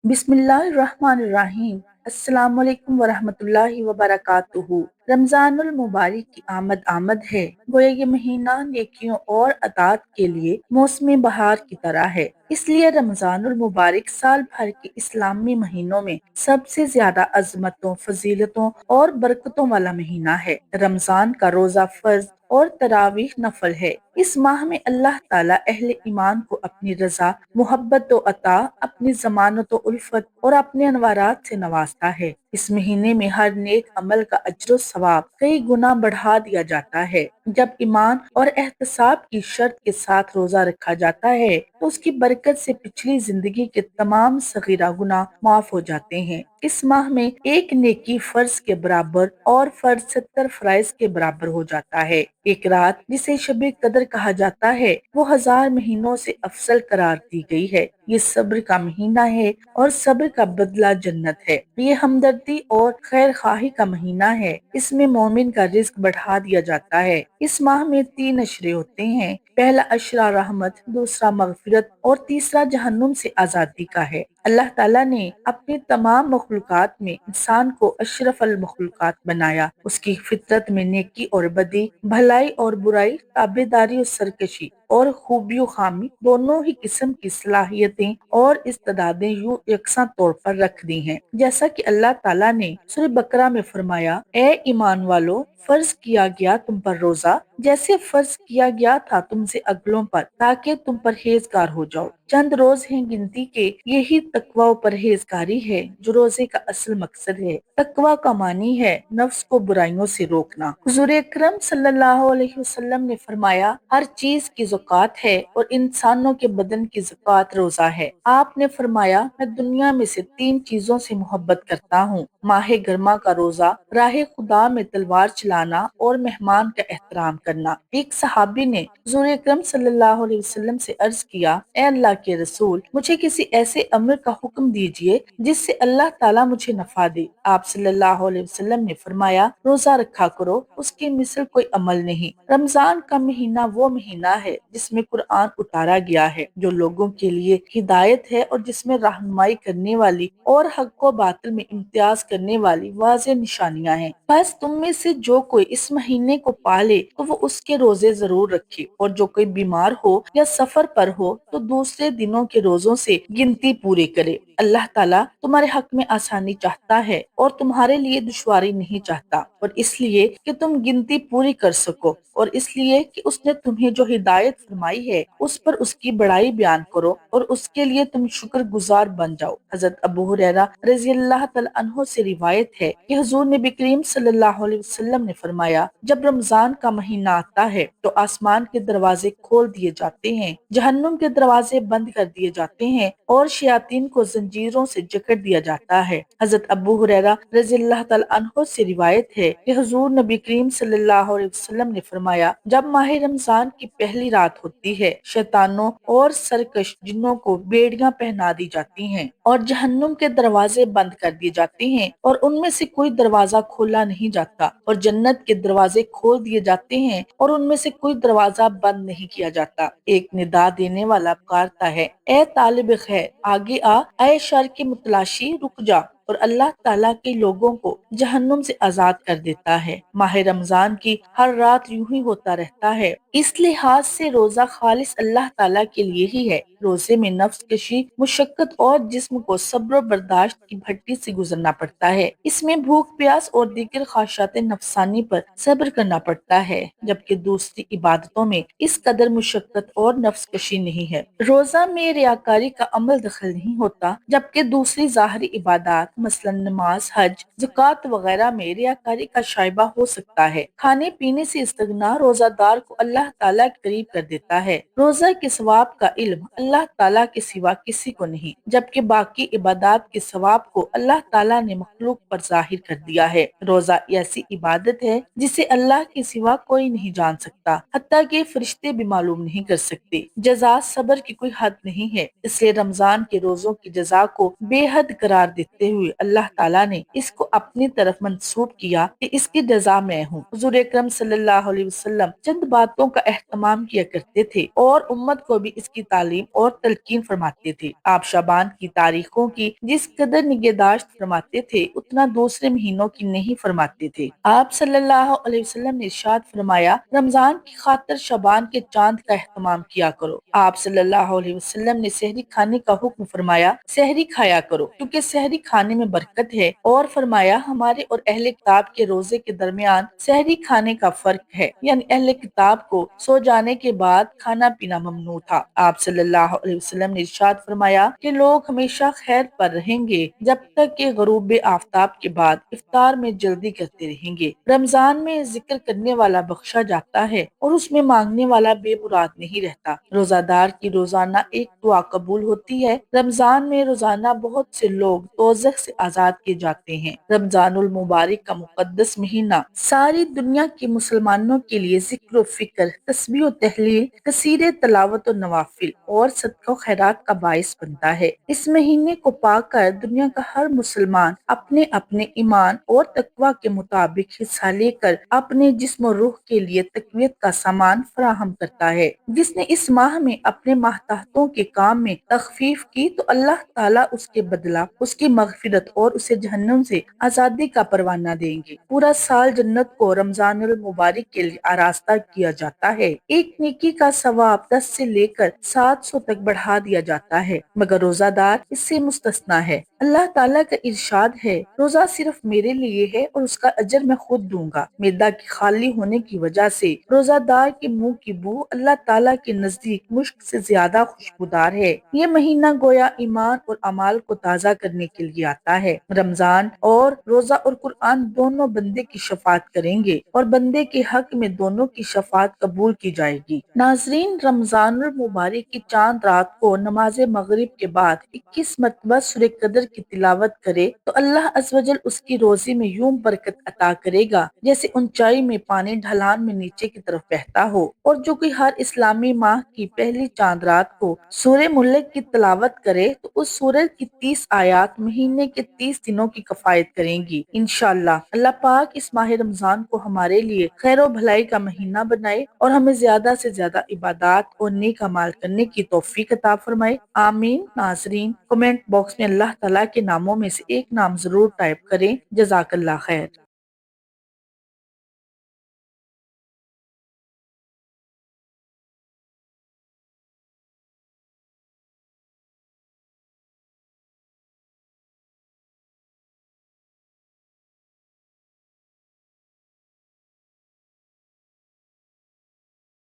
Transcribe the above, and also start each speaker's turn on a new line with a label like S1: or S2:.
S1: बिस्मिल्लाहिर्रहमानिर्रहीम। अस्सलाम वालेकुम वरहमतुल्लाहि वबरकातुहू। रमजान उल मुबारक की आमद आमद है। गोया ये महीना नेकियों और अतात के लिए मौसमी बहार की तरह है। इसलिए रमजान उल मुबारक साल भर के इस्लामी महीनों में सबसे ज्यादा अजमतों, फजीलतों और बरकतों वाला महीना है। रमजान का रोजा फर्ज और तरावीह नफल है। इस माह में अल्लाह ताला अहले ईमान को अपनी रजा, मोहब्बत व अता, अपनी जमानत व उल्फत और अपने अनवारात से नवाजता है। इस महीने में हर नेक अमल का अज्र सवाब कई गुना बढ़ा दिया जाता है। जब ईमान और एहतसाब की शर्त के साथ रोजा रखा जाता है तो उसकी बरकत से पिछली जिंदगी के तमाम सगीरा गुनाह माफ हो जाते हैं। इस माह में एक नेकी फर्ज के बराबर और फर्ज 70 फराइज के बराबर हो जाता है। एक रात जिसे शबे कदर कहा जाता है वो 1000 महीनों से अफसल करार दी गई है। ये सब्र का महीना है और सब्र का बदला जन्नत है। ये हमदर्दी और खैर खाही का महीना है। इसमें मोमिन का रिज्क बढ़ा दिया जाता है। इस माह में 3 अशरे होते हैं। पहला अशरा रहमत, दूसरा मगफिरत और तीसरा जहन्नुम से आजादी का है। अल्लाह ताला ने अपने तमाम मखलूकात में इंसान को अशरफ अल मखलूकात बनाया। उसकी फितरत में नेकी और बदी, भलाई और बुराई, ताबेदारी और सरकशी और खूबी और खामी दोनों ही किस्म की सलाहियतें और इस्तेदादें यूं यकसा तौर पर रख दी हैं। जैसा कि अल्लाह ताला ने सूरह बकरा में फरमाया, ए ईमान वालो, फर्ज किया गया तुम पर रोजा जैसे फर्ज किया गया था तुमसे अगलों पर, ताकि तुम परहेजगार हो जाओ। चंद रोज हैं गिनती के, यही तकवा और परहेजगारी है जो रोजे का असल मकसद है। तकवा का मानी है नफ्स को बुराइयों से रोकना। हुजूर अकरम सल्लल्लाहु अलैहि वसल्लम ने फरमाया, हर चीज की ज़कात है और इंसानों के बदन की ज़कात रोजा है। आपने फरमाया, मैं दुनिया में से 3 चीजों से मोहब्बत करता हूँ, माह गर्मा का रोजा, राह खुदा में तलवार चलाना और मेहमान का एहतराम करना। एक सहाबी ने हुजूर अकरम सल्लल्लाहु अलैहि वसल्लम से अर्ज किया, ए अल्लाह के रसूल, मुझे किसी ऐसे अमर का हुक्म दीजिए जिससे अल्लाह ताला मुझे नफा दे। आप सल्लल्लाहु अलैहि वसल्लम ने फरमाया, रोजा रखा करो, उसकी मिसल कोई अमल नहीं। रमजान का महीना वो महीना है जिसमें कुरान उतारा गया है, जो लोगों के लिए हिदायत है और जिसमें रहनुमाई करने वाली और हक व बातिल में इम्तियाज करने वाली वाज़ेह निशानियां हैं। बस तुम में से जो कोई इस महीने को पाले तो वो उसके रोजे जरूर रखे, और जो कोई बीमार हो या सफर पर हो तो दूसरे दिनों के रोजों से गिनती पूरी करे। अल्लाह ताला तुम्हारे हक में आसानी चाहता है और तुम्हारे लिए दुश्वारी नहीं चाहता, और इसलिए कि तुम गिनती पूरी कर सको, और इसलिए कि उसने तुम्हें जो हिदायत फरमाई है उस पर उसकी बड़ाई बयान करो और उसके लिए तुम शुक्रगुजार बन जाओ। हजरत अबू हुरैरा रज़ी अल्लाह तआला अन्हु से रिवायत है कि हुजूर नबी करीम सल्लल्लाहु अलैहि वसल्लम ने फरमाया, जब रमजान का महीना आता है तो आसमान के दरवाजे खोल दिए जाते हैं, जहन्नुम के दरवाजे बंद कर दिए जाते हैं और शयातीन को जंजीरों से जकड़ दिया जाता है। हजरत अबू हुरैरा रज़ी अल्लाह तआला अन्हु से रिवायत है कि हुजूर नबी करीम सल्लल्लाहु अलैहि वसल्लम ने फरमाया, जब माह रमजान की पहली रात होती है, शैतानों और सरकश जिन्नों को बेड़ियां पहना दी जाती हैं और जहन्नुम के दरवाजे बंद कर दिए जाते हैं और उनमें से कोई दरवाजा खोला नहीं जाता, और जन्नत के दरवाजे खोल दिए जाते हैं और उनमें से कोई दरवाजा बंद नहीं किया जाता। एक निदा देने वाला पुकारता है, ए तालिब खैर, आगे आ, ए शर के मुतलाशी, रुक जा, और अल्लाह ताला के लोगों को जहन्नुम से आजाद कर देता है। माह रमजान की हर रात यूं ही होता रहता है। इस लिहाज से रोजा खालिस अल्लाह ताला के लिए ही है। रोजे में नफ्स कशी, मुशक्कत और जिस्म को सब्र बर्दाश्त की भट्टी से गुजरना पड़ता है। इसमें भूख प्यास और दीगर ख्वाहिशात नफसानी पर सब्र करना पड़ता है, जबकि दूसरी इबादतों में इस कदर मुशक्कत और नफ्स कशी नहीं है। रोजा में रियाकारी का अमल दखल नहीं होता, जबकि दूसरी ज़ाहरी इबादत मसलन नमाज, हज, ज़कात वगैरह में रियाकारी का शाइबा हो सकता है। खाने पीने से इस्तिगना रोजादार को अल्लाह ताला के करीब कर देता है। रोजा के सवाब का इल्म अल्लाह ताला के सिवा किसी को नहीं, जबकि बाकी इबादत के सवाब को अल्लाह ताला ने मखलूक पर जाहिर कर दिया है। रोजा ऐसी इबादत है जिसे अल्लाह के सिवा कोई नहीं जान सकता, हत्ता कि फरिश्ते भी मालूम नहीं कर सकते। जजा सब्र की कोई हद नहीं है, इसलिए रमजान के रोजों की जजा को बेहद करार देते हुए अल्लाह ताला ने इसको अपनी तरफ मंसूब किया कि इसकी जजा मैं हूँ। हुजूर अकरम सल्लल्लाहु अलैहि वसल्लम चंद बातों का एहतमाम किया करते थे और उम्मत को भी इसकी तालीम اور تلقین فرماتے تھے۔ آپ شعبان کی تاریخوں کی جس قدر نگہداشت فرماتے تھے اتنا دوسرے مہینوں کی نہیں فرماتے تھے۔ آپ صلی اللہ علیہ وسلم نے ارشاد فرمایا، رمضان کی خاطر شعبان کے چاند کا اہتمام کیا کرو۔ آپ صلی اللہ علیہ وسلم نے سحری کھانے کا حکم فرمایا، سحری کھایا کرو کیونکہ سحری کھانے میں برکت ہے، اور فرمایا ہمارے اور اہل کتاب کے روزے کے درمیان سحری کھانے کا فرق ہے، یعنی اہل کتاب کو سو جانے کے بعد کھانا پینا ممنوع تھا۔ آپ صلی اللہ علیہ وسلم نے ارشاد فرمایا کہ لوگ ہمیشہ خیر پر رہیں گے جب تک کہ غروب آفتاب کے بعد افطار میں جلدی کرتے رہیں گے۔ رمضان میں ذکر کرنے والا بخشا جاتا ہے اور اس میں مانگنے والا بے مراد نہیں رہتا۔ روزہ دار کی روزانہ ایک دعا قبول ہوتی ہے۔ رمضان میں روزانہ بہت سے لوگ دوزخ سے آزاد کیے جاتے ہیں۔ رمضان المبارک کا مقدس مہینہ ساری دنیا کے مسلمانوں کے لیے ذکر و فکر، تسبیح و تحلیل، کثیر تلاوت و نوافل اور صدقہ و خیرات کا باعث بنتا ہے۔ اس مہینے کو پا کر دنیا کا ہر مسلمان اپنے اپنے ایمان اور تقوی کے مطابق حصہ لے کر اپنے جسم و روح کے لیے تقویت کا سامان فراہم کرتا ہے۔ جس نے اس ماہ میں اپنے ماتحتوں کے کام میں تخفیف کی تو اللہ تعالیٰ اس کے بدلہ اس کی مغفرت اور اسے جہنم سے آزادی کا پروانہ دیں گے۔ پورا سال جنت کو رمضان المبارک کے لیے آراستہ کیا جاتا ہے۔ ایک نیکی کا ثواب 10 سے لے کر 700 تک بڑھا دیا جاتا ہے، مگر روزہ دار اس سے مستثنا ہے۔ اللہ تعالیٰ کا ارشاد ہے، روزہ صرف میرے لیے ہے اور اس کا اجر میں خود دوں گا۔ معدہ کی خالی ہونے کی وجہ سے روزہ دار کے منہ کی بو اللہ تعالیٰ کے نزدیک مشک سے زیادہ خوشبودار ہے۔ یہ مہینہ گویا ایمان اور اعمال کو تازہ کرنے کے لیے آتا ہے۔ رمضان اور روزہ اور قرآن دونوں بندے کی شفاعت کریں گے اور بندے کے حق میں دونوں کی شفاعت قبول کی جائے گی۔ ناظرین، رمضان المبارک کی چاند رات کو نماز مغرب کے بعد 21 مرتبہ سورہ قدر کی تلاوت کرے تو اللہ عز و جل اس کی روزی میں یوں برکت عطا کرے گا جیسے اونچائی میں پانی ڈھلان میں نیچے کی طرف بہتا ہو۔ اور جو کوئی ہر اسلامی ماہ کی پہلی چاند رات کو سورہ ملک کی تلاوت کرے تو اس سورہ کی 30 آیات مہینے کے 30 دنوں کی کفایت کریں گی۔ انشاءاللہ اللہ پاک اس ماہ رمضان کو ہمارے لیے خیر و بھلائی کا مہینہ بنائے اور ہمیں زیادہ سے زیادہ عبادات اور نیک اعمال کرنے کی توفیق عطا فرمائے، آمین۔ ناظرین، کمنٹ باکس میں اللہ تعالیٰ کے ناموں میں سے ایک نام ضرور ٹائپ کریں۔ جزاک اللہ خیر۔